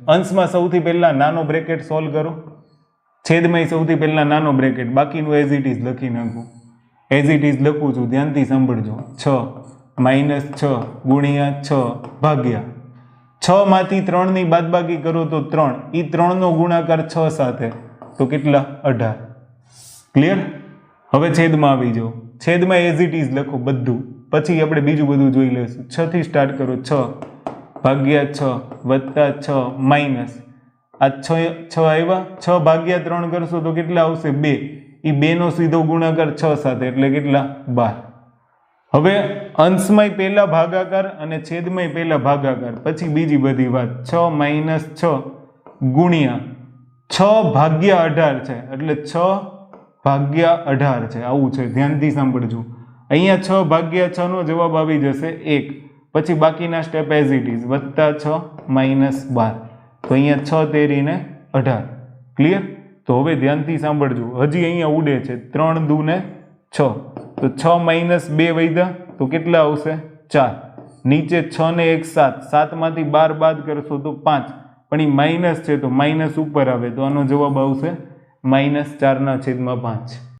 અંશમાં સૌથી પહેલા નાનો બ્રેકેટ સોલ્વ કરો, છેદમાં સૌથી પહેલા નાનો બ્રેકેટ, બાકીનું એઝ ઇટ ઇઝ લખી નાખું. એઝ ઇટ ઇઝ લખું છું, ધ્યાનથી સાંભળજો. 6 - 6 ગુણ્યા 6 ભાગ્યા 6 માંથી 3 ની બાદબાકી કરો તો 3, એ 3 નો ગુણાકાર 6 સાથે તો કેટલા? 18. ક્લિયર? હવે છેદમાં આવી જાઓ, છેદમાં એઝ ઇટ ઇઝ લખો બધું, પછી આપણે બીજું બધું જોઈ લઈશું. 6 થી સ્ટાર્ટ કરો. 6 ભાગ્યા 6 વત્તા 6 માઇનસ આ 6 આવ્યા, 6 ભાગ્યા 3 કરશો તો કેટલા આવશે? 2. એ 2 નો સીધો ગુણાકાર 6 સાથે એટલે કેટલા? 12. હવે અંશમાંય પહેલા ભાગાકાર અને છેદમાંય પહેલા ભાગાકાર, પછી બીજી બધી વાત. 6 - 6 ગુણ્યા 6 ભાગ્યા 18 છે એટલે 6 ભાગ્યા 18 છે. આવું છે, ધ્યાનથી સાંભળજો. અહીંયા 6 ભાગ્યા 6 નો જવાબ આવી જશે 1. પછી બાકીના સ્ટેપ એઝ ઇટ ઇઝ, વત્તા 6 માઇનસ 12, તો અહીંયા 6 તેરીને 18. ક્લિયર? તો હવે ધ્યાનથી સાંભળજો, હજી અહીંયા ઉડે છે. 3 દુ ને 6, તો 6 માઇનસ 2 વધ્યા તો કેટલા આવશે? 4. નીચે 6 ને 1 7, 7 માંથી 12 બાદ કરશો તો 5, પણ એ માઇનસ છે તો માઇનસ ઉપર આવે, તો આનો જવાબ આવશે -4/5.